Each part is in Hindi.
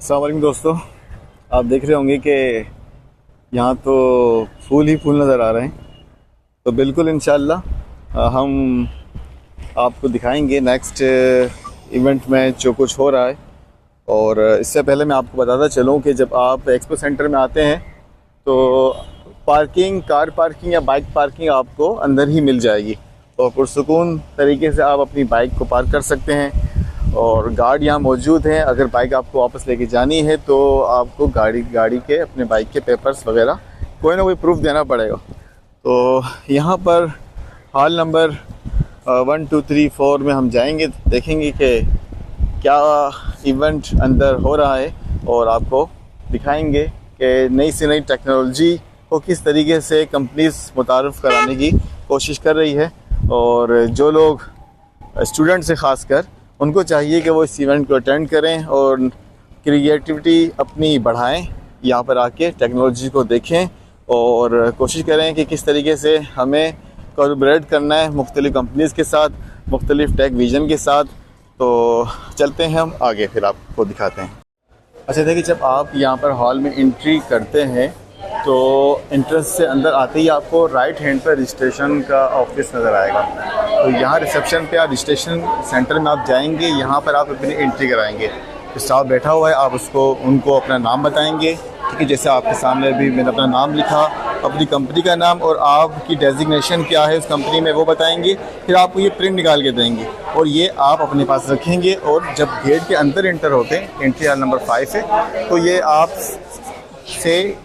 अस्सलाम वालेकुम दोस्तों, आप देख रहे होंगे कि यहाँ तो फूल ही फूल नज़र आ रहे हैं। तो बिल्कुल इंशाल्लाह हम आपको दिखाएंगे नेक्स्ट इवेंट में जो कुछ हो रहा है। और इससे पहले मैं आपको बताता चलूँ कि जब आप एक्सपो सेंटर में आते हैं तो पार्किंग, कार पार्किंग या बाइक पार्किंग आपको अंदर ही मिल जाएगी और पुरसुकून तरीके से आप अपनी बाइक को पार्क कर सकते हैं। और गार्ड यहाँ मौजूद हैं। अगर बाइक आपको वापस लेके जानी है तो आपको गाड़ी के अपने बाइक के पेपर्स वगैरह कोई ना कोई प्रूफ देना पड़ेगा। तो यहाँ पर हॉल नंबर 1, 2, 3, 4 में हम जाएंगे, देखेंगे कि क्या इवेंट अंदर हो रहा है और आपको दिखाएंगे कि नई से नई टेक्नोलॉजी को किस तरीके से कंपनीज मुतारफ़ कराने की कोशिश कर रही है। और जो लोग स्टूडेंट्स से ख़ास कर उनको चाहिए कि वो इस इवेंट को अटेंड करें और क्रिएटिविटी अपनी बढ़ाएं, यहाँ पर आके टेक्नोलॉजी को देखें और कोशिश करें कि किस तरीके से हमें कोलैबोरेट करना है मुख्तलिफ़ कंपनीज़ के साथ, मुख्तलिफ़ टेक विजन के साथ। तो चलते हैं हम आगे, फिर आपको दिखाते हैं। अच्छा देखिए, जब आप यहाँ पर हॉल में एंट्री करते हैं तो एंट्रेंस से अंदर आते ही आपको राइट हैंड पर रजिस्ट्रेशन का ऑफिस नज़र आएगा। तो यहाँ रिसेप्शन पे आप रजिस्ट्रेशन सेंटर में आप जाएंगे, यहाँ पर आप अपनी एंट्री कराएंगे। स्टाफ बैठा हुआ है, आप उनको अपना नाम बताएंगे, ठीक है। जैसे आपके सामने भी मैंने अपना नाम लिखा, अपनी कंपनी का नाम और आपकी डेजिग्नेशन क्या है उस कंपनी में वो बताएंगे। फिर आपको ये प्रिंट निकाल के देंगे और ये आप अपने पास रखेंगे। और जब गेट के अंदर एंटर होते हैं, एंट्री हॉल नंबर 5 है, तो ये आप से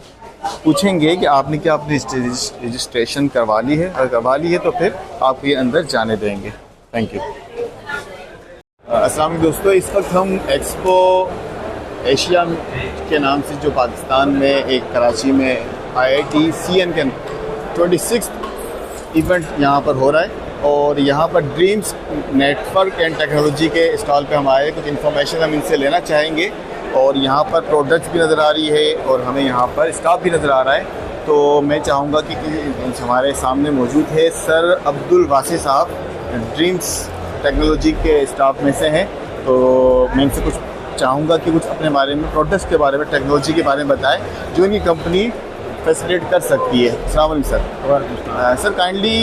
पूछेंगे कि आपने क्या अपनी रजिस्ट्रेशन करवा ली है। अगर करवा ली है तो फिर आपको ये अंदर जाने देंगे। Thank you. अस्सलाम वालेकुम दोस्तों, इस वक्त हम एक्सपो एशिया के नाम से जो पाकिस्तान में एक कराची में IIT CN के 26 इवेंट यहाँ पर हो रहा है। और यहाँ पर ड्रीम्स नेटवर्क एंड टेक्नोलॉजी के स्टॉल पे हम आए, कुछ इन्फॉर्मेशन हम इनसे लेना चाहेंगे। और यहाँ पर प्रोडक्ट्स भी नज़र आ रही है और हमें यहाँ पर स्टाफ भी नज़र आ रहा है। तो मैं चाहूँगा कि हमारे सामने मौजूद है सर अब्दुल वासी साहब, ड्रीम्स टेक्नोलॉजी के स्टाफ में से हैं। तो मैं इनसे कुछ चाहूँगा कि कुछ अपने बारे में, प्रोडक्ट्स के बारे में, टेक्नोलॉजी के बारे में बताएं जो इनकी कंपनी फैसिलिटेट कर सकती है। अस्सलाम वालेकुम सर। सर काइंडली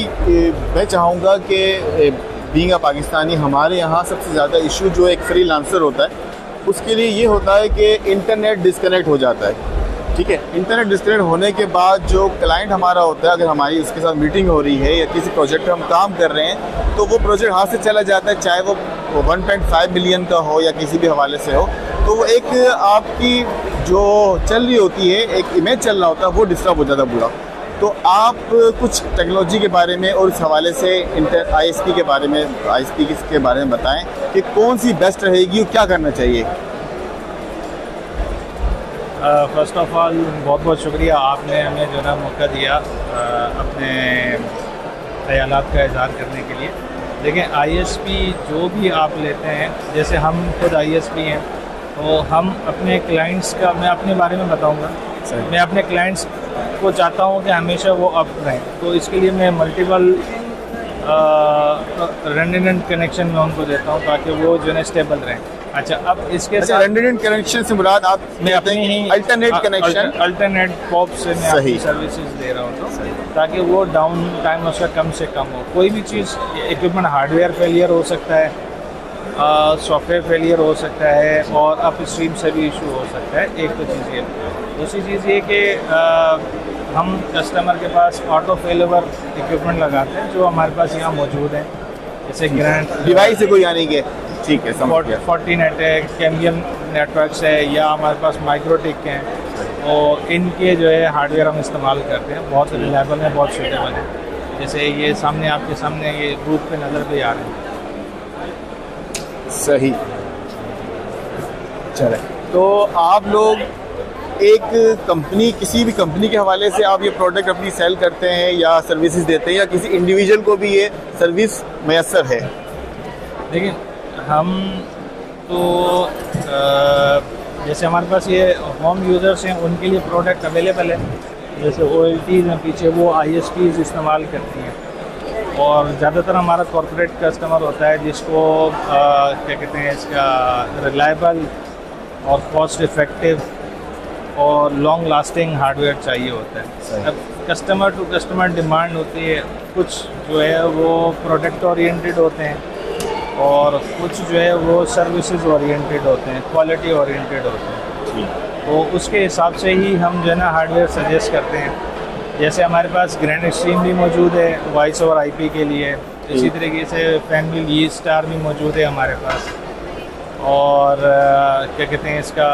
मैं चाहूँगा कि बीइंग अ पाकिस्तानी, हमारे यहाँ सबसे ज़्यादा इशू जो एक फ्रीलांसर होता है उसके लिए ये होता है कि इंटरनेट डिस्कनेक्ट हो जाता है, ठीक है। इंटरनेट डिस्कनेक्ट होने के बाद जो क्लाइंट हमारा होता है, अगर हमारी उसके साथ मीटिंग हो रही है या किसी प्रोजेक्ट पर हम काम कर रहे हैं तो वो प्रोजेक्ट हाथ से चला जाता है, चाहे वो 1.5 मिलियन का हो या किसी भी हवाले से हो। तो वो एक आपकी जो चल रही होती है, एक इमेज चल रहा होता है, वो डिस्टर्ब हो जाता है पूरा। तो आप कुछ टेक्नोलॉजी के बारे में और इस हवाले से ISP के बारे में बताएं कि कौन सी बेस्ट रहेगी और क्या करना चाहिए। फ़र्स्ट ऑफ़ ऑल बहुत बहुत शुक्रिया, आपने हमें जो ना मौका दिया अपने ख़यालात का इज़हार करने के लिए। देखिए ISP जो भी आप लेते हैं, जैसे हम खुद ISP हैं, तो हम अपने क्लाइंट्स का, मैं अपने बारे में बताऊंगा, मैं अपने क्लाइंट्स को चाहता हूं कि हमेशा वो अप रहें। तो इसके लिए मैं मल्टीपल रेडिडेंट कनेक्शन में उनको देता हूं ताकि वो जो है स्टेबल रहें। अच्छा, अब इसके साथ रेडिडेंट कनेक्शन से मुराद आप मैं अपने ही अल्टरनेट कनेक्शन, अल्टरनेट पॉप से मैं अपनी सर्विसेज दे रहा हूँ, तो ताकि वो डाउन टाइम उसका कम से कम हो। कोई भी चीज़, इक्विपमेंट हार्डवेयर फेलियर हो सकता है, सॉफ्टवेयर फेलियर हो सकता है और अप स्ट्रीम से भी इशू हो सकता है। एक तो चीज़ ये। दूसरी चीज़ ये कि हम कस्टमर के पास ऑटो फेलओवर इक्विपमेंट लगाते हैं जो हमारे पास यहाँ मौजूद हैं, जैसे ग्रैंड डिवाइस से कोई यानी कि, ठीक है, 40net है, कैम्बियम नेटवर्क्स है, या हमारे पास माइक्रोटिक हैं। और इनके जो है हार्डवेयर हम इस्तेमाल करते हैं, बहुत रिलायबल है, बहुत सूटेबल है। जैसे ये सामने, आपके सामने ये बूथ पे नज़र भी आ रहे हैं। सही, चले। तो आप लोग एक कंपनी, किसी भी कंपनी के हवाले से आप ये प्रोडक्ट अपनी सेल करते हैं या सर्विसेज देते हैं, या किसी इंडिविजुअल को भी ये सर्विस मैसर है? देखिए, हम तो जैसे हमारे पास ये होम यूज़र्स हैं, उनके लिए प्रोडक्ट अवेलेबल है। जैसे OLTs हैं पीछे, वो ISPs इस्तेमाल करती हैं। और ज़्यादातर हमारा कॉर्पोरेट कस्टमर होता है जिसको क्या कहते हैं, इसका रिलायबल और कॉस्ट इफ़ेक्टिव और लॉन्ग लास्टिंग हार्डवेयर चाहिए होता है। अब कस्टमर टू कस्टमर डिमांड होती है, कुछ जो है वो प्रोडक्ट ओरिएंटेड होते हैं और कुछ जो है वो सर्विसेज ओरिएंटेड होते हैं, क्वालिटी ओरिएंटेड होते हैं। तो उसके हिसाब से ही हम जो है ना हार्डवेयर सजेस्ट करते हैं। जैसे हमारे पास ग्रैंड एक्सट्रीम भी मौजूद है वॉइस ओवर आईपी के लिए, इसी तरीके से फैमिली ली स्टार भी मौजूद है हमारे पास। और क्या कहते हैं इसका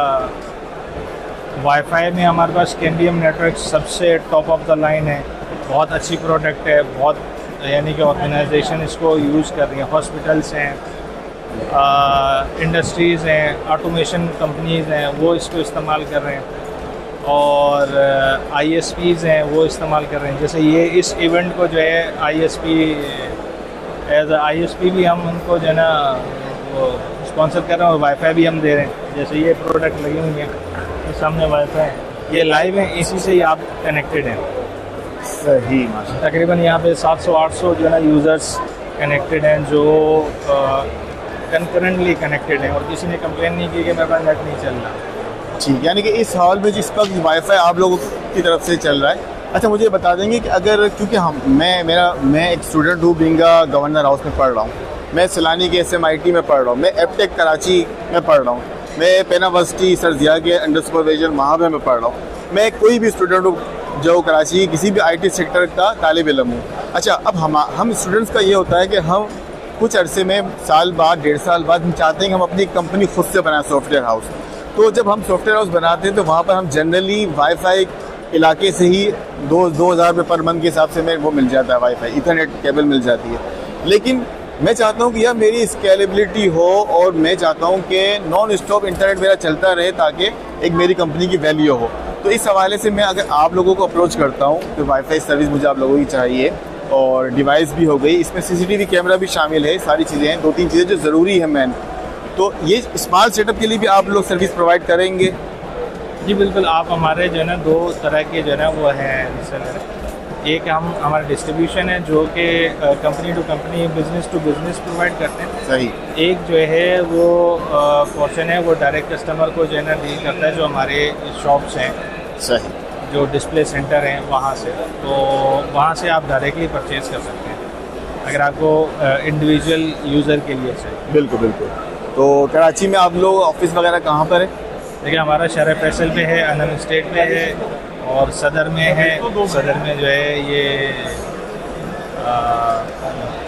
वाईफाई में हमारे पास कैंडियम नेटवर्क सबसे टॉप ऑफ द लाइन है, बहुत अच्छी प्रोडक्ट है, बहुत यानी कि ऑर्गेनाइजेशन इसको यूज़ कर रही हैं, हॉस्पिटल्स हैं, इंडस्ट्रीज़ हैं, ऑटोमेशन कंपनीज़ हैं, वो इसको इस्तेमाल कर रहे हैं और ISPs हैं वो इस्तेमाल कर रहे हैं। जैसे ये इस इवेंट को जो है ISP एज ISP भी हम उनको जो है ना वो स्पॉन्सर कर रहे हैं और वाईफाई भी हम दे रहे हैं। जैसे ये प्रोडक्ट लगी हुई हैं, ये सामने वाईफाई है, ये लाइव है, इसी से ही आप कनेक्टेड हैं। सही। तकरीबन यहाँ पे 700-800 जो है ना यूज़र्स कनेक्टेड हैं जो कंकरेंटली कनेक्टेड हैं और किसी ने कंप्लेन नहीं की कि मेरे पास नेट नहीं चल रहा। ठीक, यानी कि इस हॉल में जिस वक्त वाईफाई आप लोगों की तरफ से चल रहा है। अच्छा, मुझे बता देंगे कि अगर, क्योंकि मैं एक स्टूडेंट हूँ, बिंगा गवर्नर हाउस में पढ़ रहा हूँ, मैं सलानी के SMIT में पढ़ रहा हूँ, मैं एपटेक कराची में पढ़ रहा हूँ, मैं पेनावर्सिटी सरजिया के अंडर सुपरविजन वहाँ पर मैं पढ़ रहा हूँ, मैं कोई भी स्टूडेंट हूँ जो कराची किसी भी IT सेक्टर का तालिब इल्म हूँ। अच्छा, अब हम स्टूडेंट्स का ये होता है कि हम कुछ अरसे में, साल बाद, 1.5 साल बाद हम चाहते हैं कि हम अपनी कंपनी खुद से बनाएं, सॉफ्टवेयर हाउस। तो जब हम सॉफ्टवेयर हाउस बनाते हैं तो वहाँ पर हम जनरली वाईफाई इलाके से ही 2,000 रुपये पर मंथ के हिसाब से वो मिल जाता है, वाईफाई इथरनेट केबल मिल जाती है। लेकिन मैं चाहता हूँ कि यार मेरी स्केलेबिलिटी हो और मैं चाहता हूँ कि नॉन स्टॉप इंटरनेट मेरा चलता रहे ताकि एक मेरी कंपनी की वैल्यू हो। तो इस हवाले से मैं अगर आप लोगों को अप्रोच करता हूँ तो वाईफाई सर्विस मुझे आप लोगों की चाहिए और डिवाइस भी हो गई, इसमें CCTV कैमरा भी शामिल है, सारी चीज़ें हैं, 2-3 चीज़ें जो ज़रूरी है मैन। तो ये स्मॉल सेटअप के लिए भी आप लोग सर्विस प्रोवाइड करेंगे? जी बिल्कुल, आप हमारे जो है ना 2 तरह के जो है ना वो हैं रीसेलर। एक हमारा डिस्ट्रीब्यूशन है जो कि company to company, business to business provide करते हैं। सही। एक जो है वो पोर्शन है वो डायरेक्ट कस्टमर को जो है ना डील करता है, जो हमारे शॉप्स हैं, सही, जो डिस्प्ले सेंटर हैं वहाँ से, तो वहाँ से आप डायरेक्टली परचेज़ कर सकते हैं अगर आपको इंडिविजुअल यूज़र के लिए चाहिए। बिल्कुल बिल्कुल। तो कराची में आप लोग ऑफिस वगैरह कहाँ पर है? देखिए, हमारा शहर फैसल पे है, अनम स्टेट पे है और सदर में है। सदर में जो है ये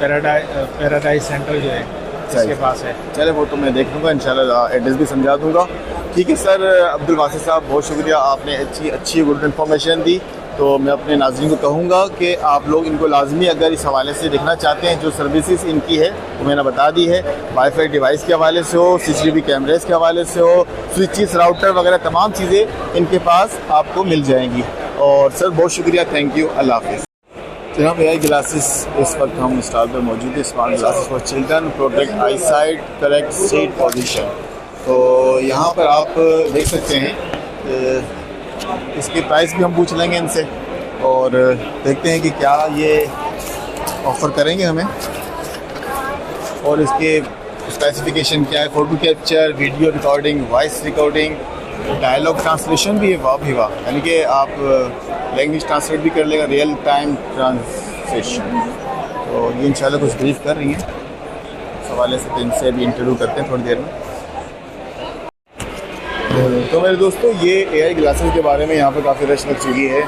पैराडाइज सेंटर जो है इसके पास है। चले, वो तो मैं देख लूँगा इंशाल्लाह, एड्रेस भी समझा दूँगा। ठीक है सर, अब्दुल वासिफ साहब बहुत शुक्रिया, आपने अच्छी गुड इन्फॉर्मेशन दी। तो मैं अपने नाज़रीन को कहूँगा कि आप लोग इनको लाजमी अगर इस हवाले से देखना चाहते हैं, जो सर्विसेज इनकी है वो मैंने बता दी है, वाईफाई डिवाइस के हवाले से हो, CCTV कैमरेज के हवाले से हो, स्विचेस, राउटर वगैरह तमाम चीज़ें इनके पास आपको मिल जाएंगी। और सर बहुत शुक्रिया, थैंक यू, अल्लाह हाफ़िज़। जनाब, AI ग्लासेस इस वक्त हम स्टॉल पर मौजूद है, smart glasses for children, protect I site, correct seat position. तो यहाँ पर आप देख सकते हैं, इसके प्राइस भी हम पूछ लेंगे इनसे और देखते हैं कि क्या ये ऑफ़र करेंगे हमें और इसके स्पेसिफिकेशन क्या है। Photo capture, video recording, voice recording, dialogue translation भी है, वाह भी वाह, यानी कि आप लैंग्वेज ट्रांसलेट भी कर लेगा, रियल टाइम ट्रांसलेशन। तो ये इंशाल्लाह कुछ ब्रीफ कर रही हैं इस हवाले से, तो इनसे भी इंटरव्यू करते हैं थोड़ी देर में। तो मेरे दोस्तों, ये AI ग्लासेस के बारे में यहाँ पर काफ़ी रश लग चुकी है।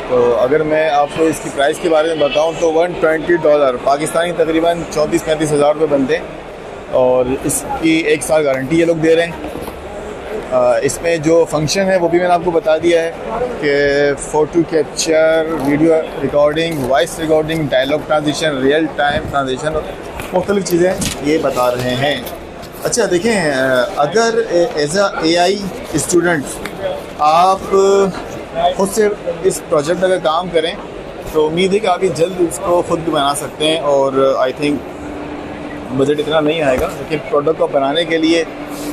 तो अगर मैं आपको इसकी प्राइस के बारे में बताऊँ तो $120 पाकिस्तानी तकरीबन 34-35 हज़ार रुपये बनते हैं और इसकी 1 साल गारंटी ये लोग दे रहे हैं। इसमें जो फंक्शन है वो भी मैंने आपको बता दिया है कि photo capture, video recording, voice recording, dialogue transition, real time transition, मुख्तलिफ़ चीज़ें ये बता रहे हैं। अच्छा देखें, अगर एज AI स्टूडेंट आप खुद से इस प्रोजेक्ट अगर काम करें तो उम्मीद है कि आप ये जल्द इसको खुद भी बना सकते हैं और आई थिंक बजट इतना नहीं आएगा, लेकिन प्रोडक्ट को बनाने के लिए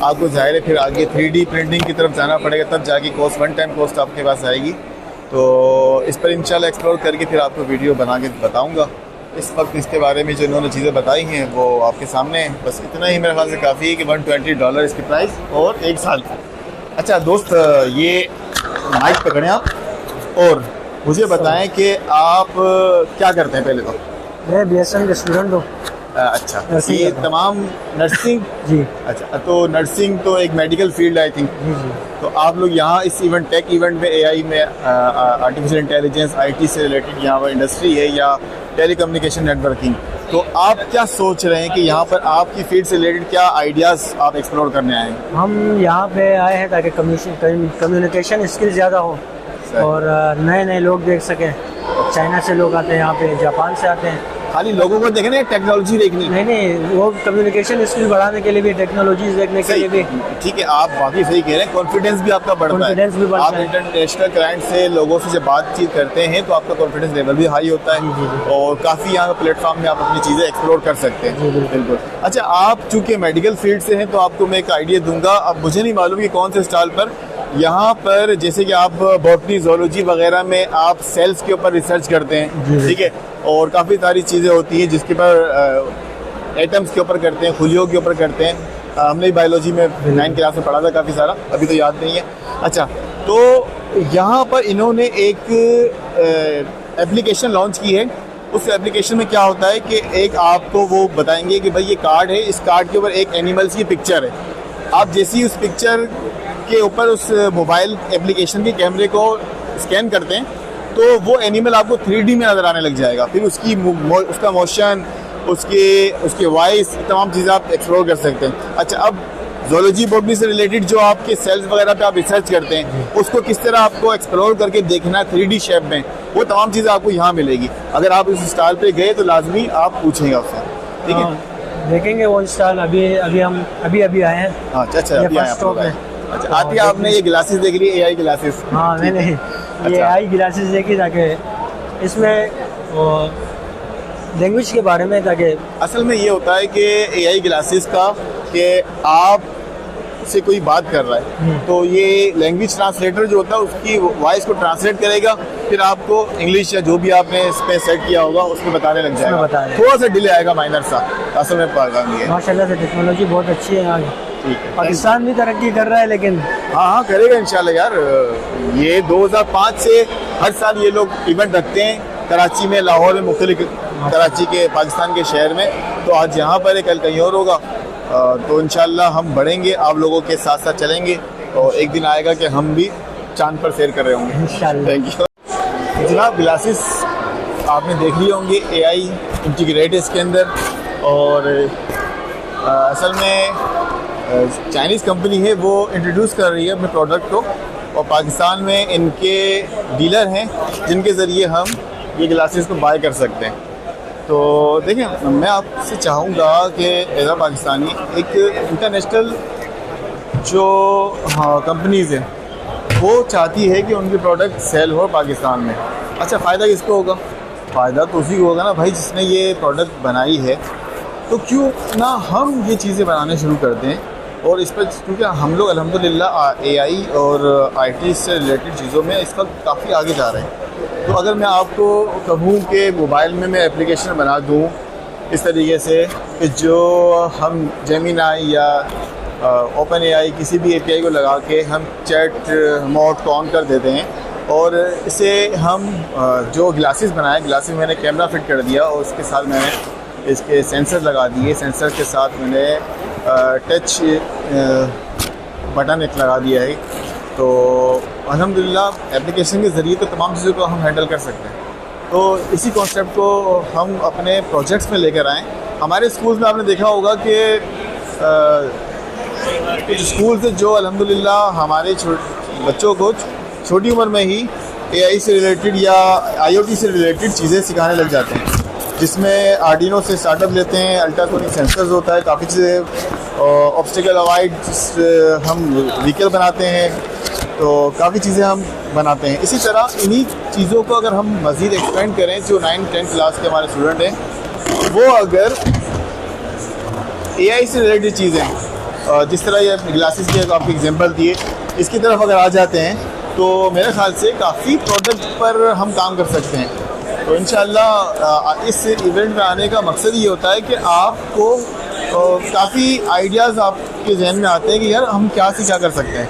आपको ज़ाहिर है फिर आगे 3D प्रिंटिंग की तरफ जाना पड़ेगा, तब जाके कॉस्ट, वन टाइम कॉस्ट आपके पास आएगी। तो इस पर इंशाल्लाह एक्सप्लोर करके फिर आपको वीडियो बना के बताऊँगा। इस वक्त इसके बारे में जो इन्होंने चीज़ें बताई हैं वो आपके सामने है। बस इतना ही मेरे ख्याल से काफ़ी है कि $120 इसकी प्राइस और 1 साल अच्छा दोस्त, ये माइक पकड़ें आप और मुझे बताएं कि आप क्या करते हैं पहले तो। मैं BSN के स्टूडेंट हूँ। अच्छा, नर्सिंग ये करता हूँ। तमाम नर्सिंग। जी अच्छा, तो नर्सिंग तो एक मेडिकल फील्ड आई थिंक। जी जी। तो आप लोग यहाँ इस इवेंट, टेक इवेंट में एआई में, आर्टिफिशियल इंटेलिजेंस, आईटी से रिलेटेड यहाँ पर इंडस्ट्री है या टेलीकम्युनिकेशन नेटवर्किंग, तो आप क्या सोच रहे हैं कि यहाँ पर आपकी फील्ड से रिलेटेड क्या आइडियाज़ आप एक्सप्लोर करने आए हैं? हम यहाँ पे आए हैं ताकि कम्युनिकेशन स्किल ज़्यादा हो और नए नए लोग देख सकें। चाइना से लोग आते हैं यहाँ पे, जापान से आते हैं। खाली लोगों को देखने, टेक्नोलॉजी देखनी? नहीं, वो कम्युनिकेशन स्किल बढ़ाने के लिए भी, टेक्नोलॉजीज देखने के लिए भी। ठीक है, आप वाकई सही कह रहे हैं। कॉन्फिडेंस भी आपका बढ़ता है। कॉन्फिडेंस भी बढ़ता आप है। इंटरनेशनल क्लाइंट से, लोगों से जब बातचीत करते हैं तो आपका कॉन्फिडेंस लेवल भी हाई होता है और काफ़ी यहाँ प्लेटफॉर्म में आप अपनी चीज़ें एक्सप्लोर कर सकते हैं। बिल्कुल। अच्छा, आप चूँकि मेडिकल फील्ड से हैं तो आपको मैं एक आइडिया दूंगा। अब मुझे नहीं मालूम कि कौन से स्टॉल पर, यहाँ पर जैसे कि आप बॉटनी, ज़ूलॉजी वगैरह में आप सेल्स के ऊपर रिसर्च करते हैं, ठीक है, और काफ़ी सारी चीज़ें होती हैं जिसके पर एटम्स के ऊपर करते हैं, खुलियों के ऊपर करते हैं। हमने बायोलॉजी में 9 क्लास में पढ़ा था काफ़ी सारा, अभी तो याद नहीं है। अच्छा, तो यहाँ पर इन्होंने एक एप्लीकेशन लॉन्च की है। उस एप्लीकेशन में क्या होता है कि एक आपको वो बताएंगे कि भाई ये कार्ड है, इस कार्ड के ऊपर एक एनिमल्स की पिक्चर है। आप जैसे ही उस पिक्चर के ऊपर उस मोबाइल एप्लीकेशन के कैमरे को स्कैन करते हैं तो वो एनिमल आपको 3D में नज़र आने लग जाएगा। फिर उसका मोशन, उसके वॉइस, तमाम चीज़ें आप एक्सप्लोर कर सकते हैं। अच्छा, अब ज़ूलॉजी, बॉटनी से रिलेटेड जो आपके सेल्स वगैरह पे आप रिसर्च करते हैं, उसको किस तरह आपको एक्सप्लोर करके देखना 3D शेप में, वो तमाम चीज़ें आपको यहाँ मिलेगी। अगर आप इस स्टॉल पे गए तो लाजमी आप पूछेंगे उससे, ठीक है? देखेंगे वो स्टॉल। अभी हम अभी आए हैं। अच्छा, ये अभी आए फर्स्ट आप लोग स्टॉप आए। है। अच्छा, आती आपने ये ग्लासेस देख ली, AI ग्लासेस? हाँ, मैंने ये अच्छा। AI ग्लासेस देखी ताकि इसमें लैंग्वेज के बारे में, ताकि असल में ये होता है कि AI ग्लासेस का कि आप से कोई बात कर रहा है तो ये लैंग्वेज ट्रांसलेटर जो होता है उसकी वॉइस को ट्रांसलेट करेगा, फिर आपको इंग्लिश या जो भी आपने इस पे सेट किया होगा उसमें बताने लग जाएगा। थोड़ा सा डिले आएगा, माइनर सा, असल में पाएंगे। माशाल्लाह से टेक्नोलॉजी बहुत अच्छी है यहाँ की। ठीक है, पाकिस्तान भी तरक्की कर रहा है, लेकिन हाँ करेगा इंशाल्लाह यार। ये 2005 से हर साल ये लोग इवेंट रखते हैं कराची में, लाहौर में, मुख्तलिफ कराची के, पाकिस्तान के शहर में। तो आज यहाँ पर है, कल कहीं और होगा। तो इंशाल्लाह हम बढ़ेंगे, आप लोगों के साथ साथ चलेंगे और एक दिन आएगा कि हम भी चांद पर सैर कर रहे होंगे इंशाल्लाह। थैंक यू जनाब। ग्लासेस आपने देख लिए होंगे, AI इंटीग्रेट है इसके अंदर। और असल में चाइनीज़ कंपनी है, वो इंट्रोड्यूस कर रही है अपने प्रोडक्ट को, और पाकिस्तान में इनके डीलर हैं जिनके ज़रिए हम ये ग्लासेस को बाय कर सकते हैं। तो देखें, मैं आपसे चाहूँगा कि एज अ पाकिस्तानी एक इंटरनेशनल जो कंपनीज़ हैं वो चाहती है कि उनके प्रोडक्ट सेल हो पाकिस्तान में। अच्छा, फ़ायदा किसको होगा? फ़ायदा तो उसी को होगा ना भाई जिसने ये प्रोडक्ट बनाई है। तो क्यों ना हम ये चीज़ें बनाने शुरू कर दें और इस पर, क्योंकि हम लोग अल्हम्दुलिल्लाह AI और IT से रिलेटेड चीज़ों में इस वक्त काफ़ी आगे जा रहे हैं। तो अगर मैं आपको कहूँ कि मोबाइल में मैं एप्लीकेशन बना दूँ इस तरीके से कि जो हम जेमिनाई या ओपन AI किसी भी API को लगा के हम चैट मोड को ऑन कर देते हैं और इसे हम जो ग्लासेस बनाए, ग्लासेस में मैंने कैमरा फिट कर दिया और उसके साथ मैंने इसके सेंसर लगा दिए। सेंसर के साथ मैंने टच बटन एक लगा दिया है। तो अल्हम्दुलिल्लाह एप्लीकेशन के ज़रिए तो तमाम चीज़ों को हम हैंडल कर सकते हैं। तो इसी कॉन्सेप्ट को हम अपने प्रोजेक्ट्स में लेकर आएँ। हमारे स्कूल्स में आपने देखा होगा कि कुछ स्कूल्स हैं जो अल्हम्दुलिल्लाह हमारे बच्चों को छोटी उम्र में ही AI से रिलेटेड या IoT से रिलेटेड चीज़ें सिखाने लग जाते हैं, जिसमें आर्डिनो से स्टार्टअप लेते हैं, अल्ट्रासोनिक सेंसर्स होता है, काफ़ी चीज़ें, ऑब्स्टिकल अवॉइड हम व्हीकल बनाते हैं, तो काफ़ी चीज़ें हम बनाते हैं। इसी तरह इन्हीं चीज़ों को अगर हम मज़ीद एक्सपेंड करें, जो 9-10 क्लास के हमारे स्टूडेंट हैं वो अगर AI से रिलेटेड चीज़ें, जिस तरह ये ग्लासेस के आपको एग्जांपल दिए, इसकी तरफ अगर आ जाते हैं तो मेरे ख्याल से काफ़ी प्रोडक्ट पर हम काम कर सकते हैं। तो इंशाल्लाह इस इवेंट में आने का मकसद ये होता है कि आपको काफ़ी आइडियाज़ आपके जहन में आते हैं कि यार हम क्या से क्या कर सकते हैं।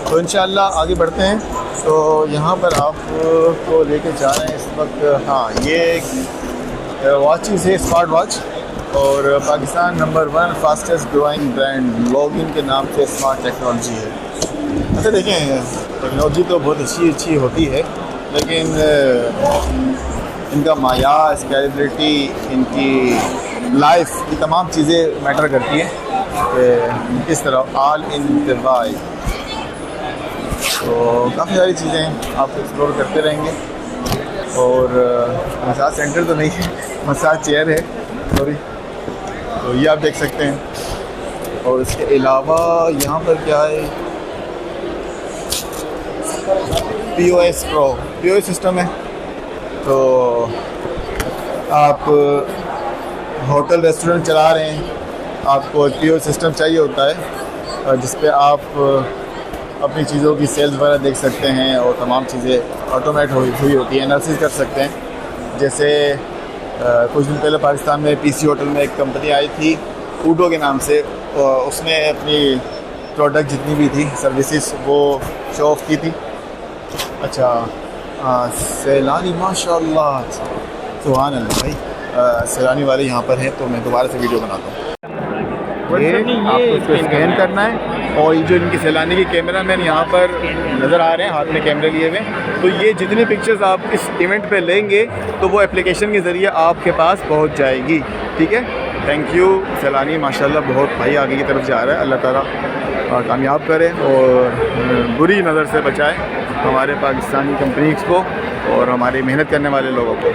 तो इंशाल्लाह आगे बढ़ते हैं। तो यहाँ पर आपको लेके जा रहे हैं इस वक्त। हाँ, ये वॉचेस है, स्मार्ट वॉच, और Pakistan number 1 fastest growing brand login के नाम से स्मार्ट टेक्नोलॉजी है। अच्छा देखें, टेक्नोलॉजी तो बहुत अच्छी होती है, लेकिन इनका मायार, स्केलेबिलिटी, इनकी लाइफ, ये तमाम चीज़ें मैटर करती हैं कि किस तरह ऑल इन डिवाइस। तो काफ़ी सारी चीज़ें आप एक्सप्लोर करते रहेंगे। और मसाज सेंटर तो नहीं है, मसाज चेयर है सॉरी, तो ये आप देख सकते हैं। और इसके अलावा यहाँ पर क्या है, POS प्रो POS सिस्टम है। तो आप होटल रेस्टोरेंट चला रहे हैं, आपको POS सिस्टम चाहिए होता है जिस पे आप अपनी चीज़ों की सेल्स वगैरह देख सकते हैं और तमाम चीज़ें ऑटोमेट हुई होती है, एनालिसिस कर सकते हैं। जैसे कुछ दिन पहले पाकिस्तान में PC होटल में एक कंपनी आई थी ऊडो के नाम से, उसने अपनी प्रोडक्ट जितनी भी थी सर्विसेज वो शो ऑफ की थी। अच्छा, सैलानी माशाल्लाह, सुभान अल्लाह भाई, सैलानी वाले यहाँ पर हैं, तो मैं दोबारा से वीडियो बनाता हूँ। ये आपको इसको स्कैन करना है, और ये जो इनके सैलानी के कैमरा मैन यहाँ पर नज़र आ रहे हैं हाथ में कैमरे लिए हुए, तो ये जितनी पिक्चर्स आप इस इवेंट पे लेंगे तो वो एप्लीकेशन के ज़रिए आपके पास पहुँच जाएगी। ठीक है, थैंक यू। सैलानी माशाल्लाह बहुत भाई आगे की तरफ जा रहा है, अल्लाह ताला कामयाब करे और बुरी नज़र से बचाए हमारे पाकिस्तानी कंपनीज़ को और हमारे मेहनत करने वाले लोगों को।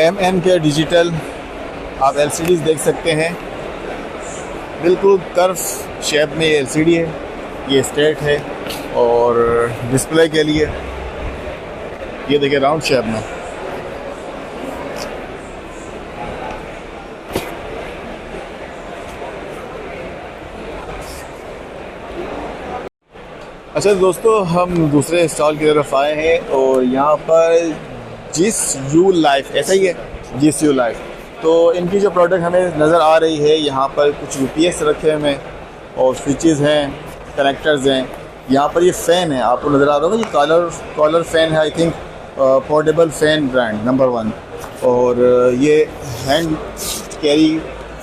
MN के डिजिटल आप LCDs देख सकते हैं, बिल्कुल कर्व शेप में ये LCD है, ये स्ट्रेट है, और डिस्प्ले के लिए ये देखिए राउंड शेप में। अच्छा दोस्तों, हम दूसरे स्टॉल की तरफ आए हैं और यहाँ पर GIS-U लाइफ, ऐसा ही है GIS-U लाइफ। तो इनकी जो प्रोडक्ट हमें नज़र आ रही है, यहाँ पर कुछ UPS रखे हुए हैं और स्विचेस हैं, कनेक्टर्स हैं। यहाँ पर ये फ़ैन है, आपको नज़र आ रहा होगा, ये कॉलर फ़ैन है, I think portable fan brand number 1। और ये हैंड कैरी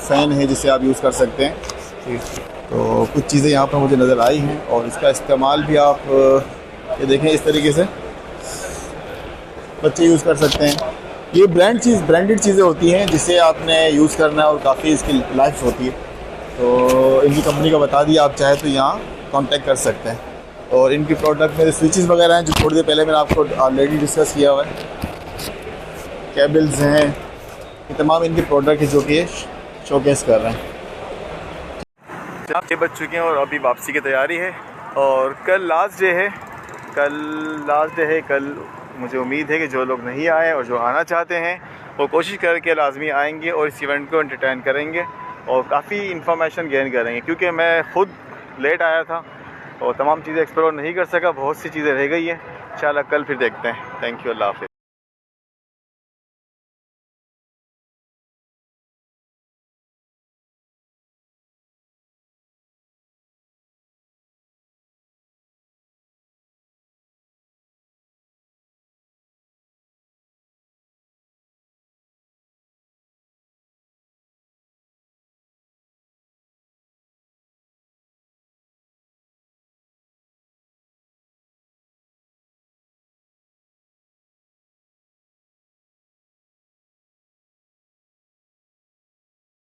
फ़ैन है जिसे आप यूज़ कर सकते हैं। तो कुछ चीज़ें यहाँ पर मुझे नज़र आई हैं और इसका इस्तेमाल भी आप ये देखें इस तरीके से बच्चे यूज़ कर सकते हैं। ये ब्रांडेड चीज़ें होती हैं जिसे आपने यूज़ करना है और काफ़ी इसकी लाइफ होती है। तो इनकी कंपनी का बता दिया, आप चाहे तो यहाँ कांटेक्ट कर सकते हैं। और इनकी प्रोडक्ट में स्विचेस वगैरह हैं जो थोड़ी देर पहले मैंने आपको ऑलरेडी डिस्कस किया हुआ है, केबल्स हैं, ये तमाम इनके प्रोडक्ट है जो कि शोकेस कर रहे हैं। 6 बज चुके हैं और अभी वापसी की तैयारी है और कल लास्ट डे है। कल मुझे उम्मीद है कि जो लोग नहीं आए और जो आना चाहते हैं वो कोशिश करके लाजमी आएंगे और इस इवेंट को एंटरटेन करेंगे और काफ़ी इन्फॉर्मेशन गेन करेंगे, क्योंकि मैं ख़ुद लेट आया था और तमाम चीज़ें एक्सप्लोर नहीं कर सका, बहुत सी चीज़ें रह गई हैं। इंशाल्लाह कल फिर देखते हैं। थैंक यू, अल्लाह हाफ़िज़।